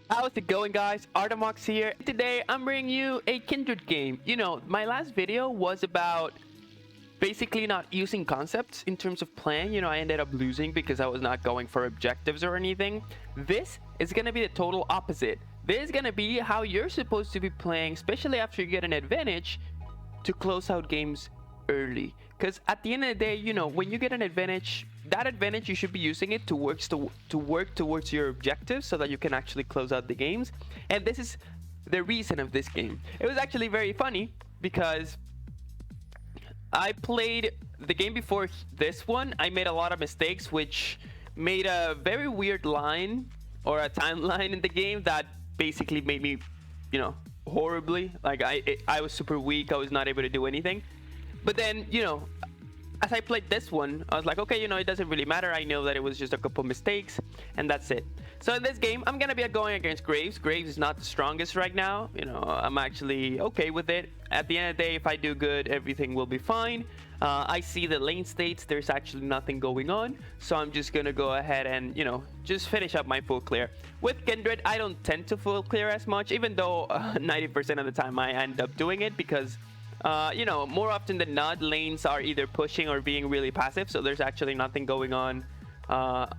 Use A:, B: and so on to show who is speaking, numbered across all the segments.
A: How's it going, guys? Arto here. Today I'm bringing you a Kindred game. My last video was about basically not using concepts in terms of playing. I ended up losing because I was not going for objectives or anything. This is going to be the total opposite. This is going to be how you're supposed to be playing, especially after you get an advantage, to close out games early. Because at the end of the day, when you get an advantage, that advantage you should be using it to work towards your objectives so that you can actually close out the games. And this is the reason of this game. It was actually very funny because I played the game before this one. I made a lot of mistakes, which made a very weird line or a timeline in the game that basically made me, horribly. Like I was super weak. I was not able to do anything. But then, as I played this one, I was like, okay, it doesn't really matter. I know that it was just a couple mistakes, and that's it. So in this game, I'm gonna be going against Graves. Graves is not the strongest right now. I'm actually okay with it. At the end of the day, if I do good, everything will be fine. I see the lane states there's actually nothing going on, so I'm just gonna go ahead and just finish up my full clear. With Kindred, I don't tend to full clear as much, even though 90% of the time I end up doing it because more often than not, lanes are either pushing or being really passive, so there's actually nothing going on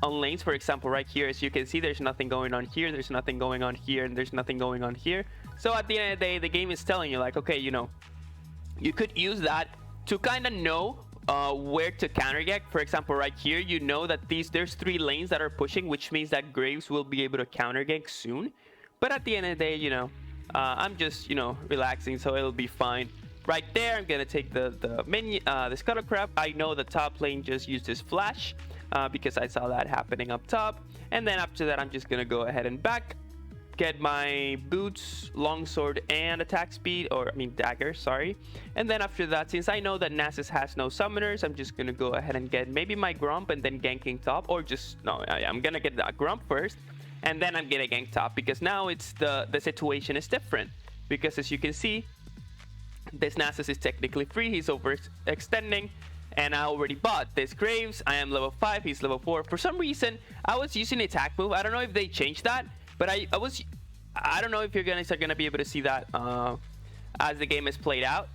A: lanes. For example, right here, as you can see, there's nothing going on here, there's nothing going on here, and there's nothing going on here. So at the end of the day, the game is telling you, like, okay, you could use that to kind of know where to counter get. For example, right here, you know that there's 3 lanes that are pushing, which means that Graves will be able to counter gank soon. But at the end of the day, I'm just, relaxing, so it'll be fine. Right there, I'm gonna take the minion, the scuttle crab. I know the top lane just used his flash because I saw that happening up top. And then after that, I'm just gonna go ahead and back, get my boots, longsword, and attack speed, dagger, sorry. And then after that, since I know that Nasus has no summoners, I'm just gonna go ahead and get maybe my Grump and then ganking top, or just no, I'm gonna get the Grump first, and then I'm gonna gank top because now it's the situation is different because as you can see, this Nasus is technically free. He's overextending, and I already bought this Graves. I am level 5, he's level 4. For some reason, I was using attack move. I don't know if they changed that, but I don't know if you're gonna be able to see that as the game is played out.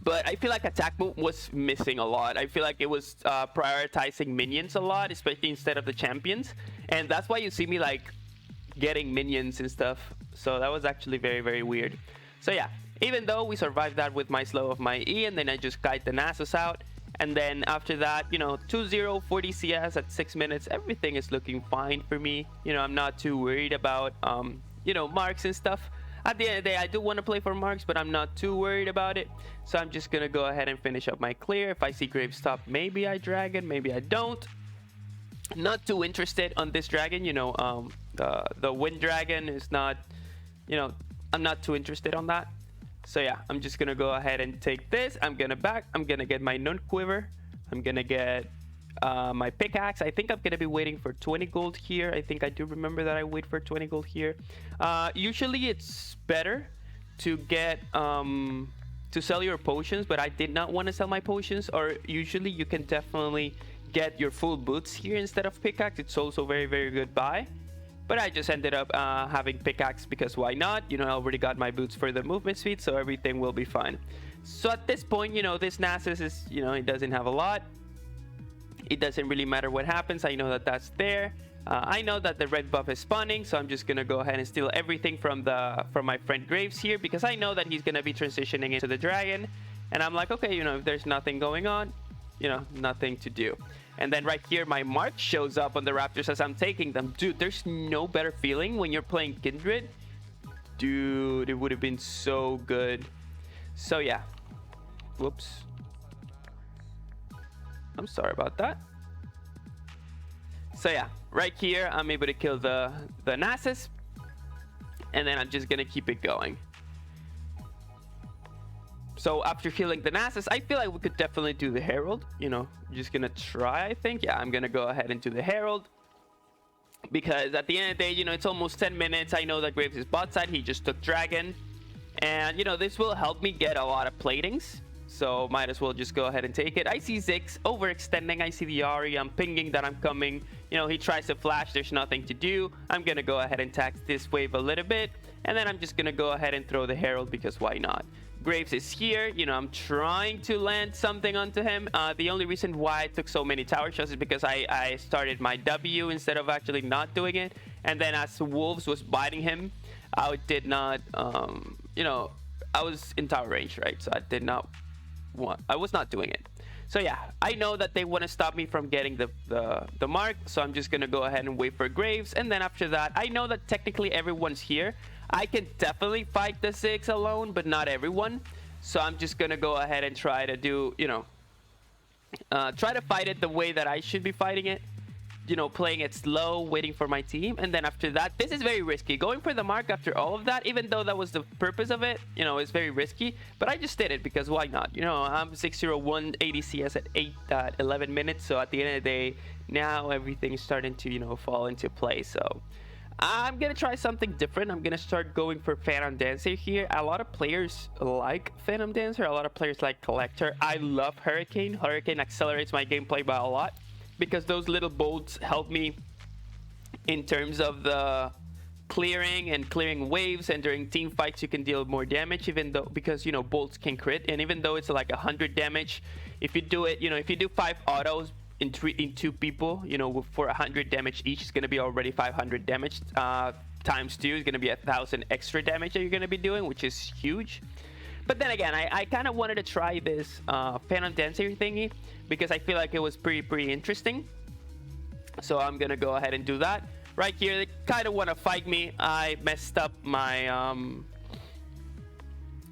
A: But I feel like attack move was missing a lot. I feel like it was prioritizing minions a lot, especially instead of the champions, and that's why you see me like getting minions and stuff. So that was actually very, very weird. So yeah. Even though we survived that with my slow of my E, and then I just kite the Nasus out. And then after that, 2-0, 40 CS at 6 minutes, everything is looking fine for me. I'm not too worried about, marks and stuff. At the end of the day, I do want to play for marks, but I'm not too worried about it. So I'm just going to go ahead and finish up my clear. If I see Graves top, maybe I dragon, maybe I don't. Not too interested on this dragon. The wind dragon is not, I'm not too interested on that. So yeah, I'm just gonna go ahead and take this. I'm gonna back. I'm gonna get my non quiver. I'm gonna get my pickaxe. I think I'm gonna be waiting for 20 gold here. I think I do remember that I wait for 20 gold here. Usually it's better to get to sell your potions, but I did not want to sell my potions. Or usually you can definitely get your full boots here instead of pickaxe. It's also very, very good buy. But I just ended up having pickaxe because why not? I already got my boots for the movement speed, so everything will be fine. So at this point, this Nasus is, it doesn't have a lot. It doesn't really matter what happens. I know that that's there. I know that the red buff is spawning, so I'm just gonna go ahead and steal everything from my friend Graves here because I know that he's gonna be transitioning into the dragon. And I'm like, okay, if there's nothing going on, nothing to do. And then right here, my mark shows up on the Raptors as I'm taking them. Dude, there's no better feeling when you're playing Kindred. Dude, it would have been so good. So yeah. Whoops. I'm sorry about that. So yeah, right here, I'm able to kill the Nasus. And then I'm just going to keep it going. So after killing the Nasus, I feel like we could definitely do the Herald. Just gonna try, I think. Yeah, I'm gonna go ahead and do the Herald. Because at the end of the day, it's almost 10 minutes. I know that Graves is bot side. He just took Dragon. And, this will help me get a lot of platings. so might as well just go ahead and take it. I see Ziggs overextending. I see the Ahri. I'm pinging that I'm coming. You know, he tries to flash. There's nothing to do. I'm going to go ahead and tax this wave a little bit. And then I'm just going to go ahead and throw the Herald because why not? Graves is here. You know, I'm trying to land something onto him. The only reason why I took so many tower shots is because I started my W instead of actually not doing it. And then as Wolves was biting him, I did not, you know, I was in tower range, right? So I was not doing it. So yeah, I know that they want to stop me from getting the mark. So I'm just going to go ahead and wait for Graves. And then after that, I know that technically everyone's here. I can definitely fight the Ziggs alone, but not everyone. So I'm just going to go ahead and try to do, you know, try to fight it the way that I should be fighting it. You know, playing it slow, waiting for my team. And then after that, this is very risky. Going for the mark after all of that, even though that was the purpose of it, you know, it's very risky. But I just did it because why not? You know, I'm 601 80 CS at 11 minutes. So at the end of the day, now everything's starting to, you know, fall into place. So I'm going to try something different. I'm going to start going for Phantom Dancer here. A lot of players like Phantom Dancer. A lot of players like Collector. I love Hurricane. Hurricane accelerates my gameplay by a lot, because those little bolts help me in terms of the clearing waves, and during team fights you can deal more damage, even though, because you know, bolts can crit, and even though it's like 100 damage, if you do it, you know, if you do 5 autos in 2 people, you know, for 100 damage each, it's going to be already 500 damage times 2 is going to be 1,000 extra damage that you're going to be doing, which is huge. But then again, I kind of wanted to try this Phantom Dancer thingy because I feel like it was pretty interesting. So I'm going to go ahead and do that. Right here, they kind of want to fight me. I messed up my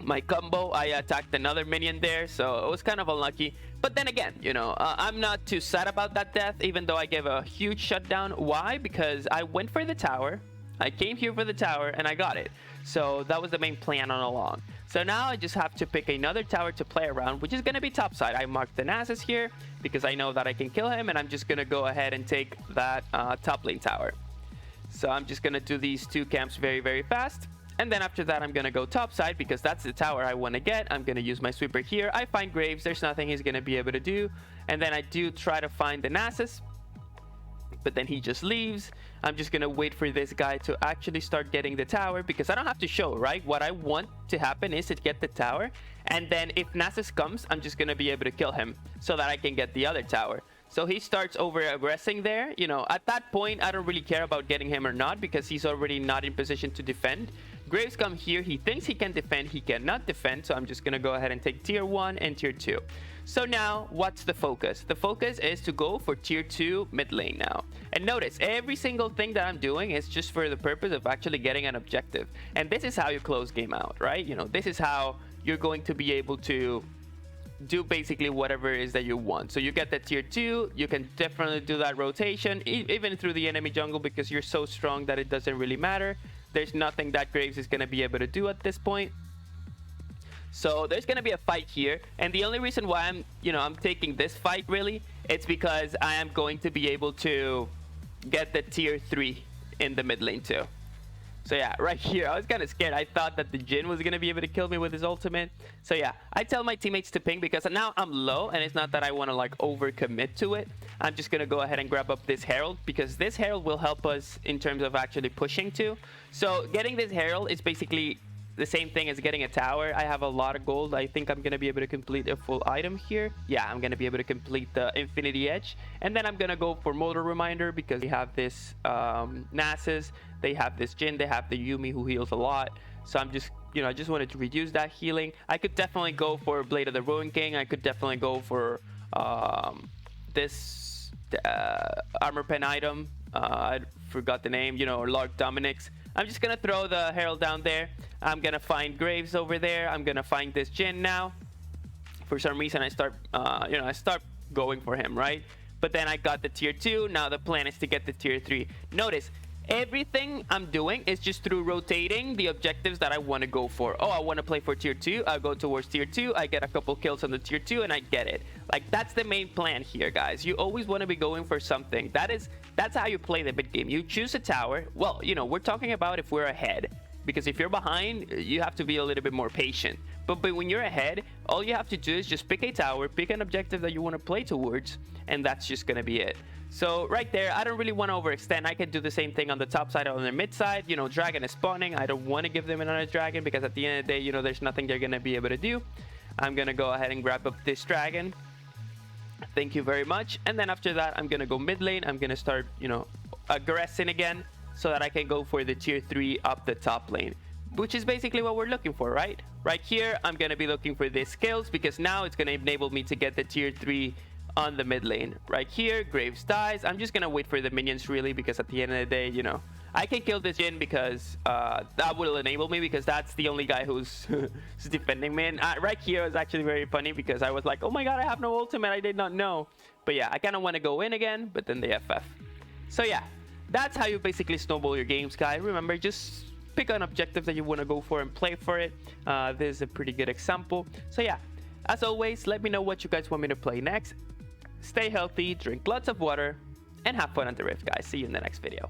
A: my combo. I attacked another minion there, so it was kind of unlucky. But then again, you know, I'm not too sad about that death, even though I gave a huge shutdown. Why? Because I went for the tower. I came here for the tower, and I got it. So that was the main plan all along. So now I just have to pick another tower to play around, which is going to be topside. I marked the Nasus here because I know that I can kill him, and I'm just going to go ahead and take that top lane tower. So I'm just going to do these 2 camps very fast. And then after that, I'm going to go topside because that's the tower I want to get. I'm going to use my sweeper here. I find Graves. There's nothing he's going to be able to do. And then I do try to find the Nasus, but then he just leaves. I'm just gonna wait for this guy to actually start getting the tower because I don't have to show, right? What I want to happen is to get the tower, and then if Nasus comes, I'm just gonna be able to kill him so that I can get the other tower. So he starts over aggressing there. You know, at that point, I don't really care about getting him or not because he's already not in position to defend. Graves come here. He thinks he can defend. He cannot defend. So I'm just going to go ahead and take tier 1 and tier 2. So now what's the focus? The focus is to go for tier 2 mid lane now. And notice every single thing that I'm doing is just for the purpose of actually getting an objective. And this is how you close game out, right? You know, this is how you're going to be able to do basically whatever it is that you want. So you get the tier 2, you can definitely do that rotation even through the enemy jungle because you're so strong that it doesn't really matter. There's nothing that Graves is going to be able to do at this point. So there's going to be a fight here, and the only reason why I'm taking this fight really, it's because I am going to be able to get the tier 3 in the mid lane too. So yeah, right here, I was kind of scared. I thought that the Jhin was going to be able to kill me with his ultimate. So yeah, I tell my teammates to ping because now I'm low, and it's not that I want to like overcommit to it. I'm just going to go ahead and grab up this Herald because this Herald will help us in terms of actually pushing too. So getting this Herald is basically the same thing as getting a tower. I have a lot of gold. I think I'm going to be able to complete a full item here. Yeah, I'm going to be able to complete the Infinity Edge. And then I'm going to go for Motor Reminder because they have this Nasus. They have this Jhin. They have the Yumi who heals a lot. So I'm just, I just wanted to reduce that healing. I could definitely go for Blade of the Ruin King. I could definitely go for this Armor Pen item. I forgot the name, or Lark Dominic's. I'm just going to throw the Herald down there. I'm going to find Graves over there. I'm going to find this Jhin now. For some reason, I start going for him, right? But then I got the tier 2. Now the plan is to get the tier 3. Notice, everything I'm doing is just through rotating the objectives that I want to go for. Oh, I want to play for tier 2. I'll go towards tier 2. I get a couple kills on the tier 2 and I get it. Like, that's the main plan here, guys. You always want to be going for something. That's how you play the mid game. You choose a tower. Well, we're talking about if we're ahead. because if you're behind, you have to be a little bit more patient. But when you're ahead, all you have to do is just pick a tower, pick an objective that you want to play towards, and that's just gonna be it. So right there, I don't really want to overextend. I can do the same thing on the top side or on the mid side. You know, dragon is spawning. I don't want to give them another dragon because at the end of the day, you know, there's nothing they're gonna be able to do. I'm gonna go ahead and grab up this dragon. Thank you very much. And then after that, I'm gonna go mid lane. I'm gonna start, you know, aggressing again so that I can go for the tier 3 up the top lane, which is basically what we're looking for, right? Right here, I'm gonna be looking for these skills because now it's gonna enable me to get the tier 3 on the mid lane. Right here, Graves dies. I'm just gonna wait for the minions really because at the end of the day, you know, I can kill this Jhin because that will enable me because that's the only guy who's defending me. And right here is actually very funny because I was like, oh my god, I have no ultimate, I did not know. But yeah, I kind of want to go in again, but then they FF. So yeah, that's how you basically snowball your games, guys. Remember, just pick an objective that you want to go for and play for it. This is a pretty good example. So yeah, as always, let me know what you guys want me to play next. Stay healthy, drink lots of water, and have fun on the Rift, guys. See you in the next video.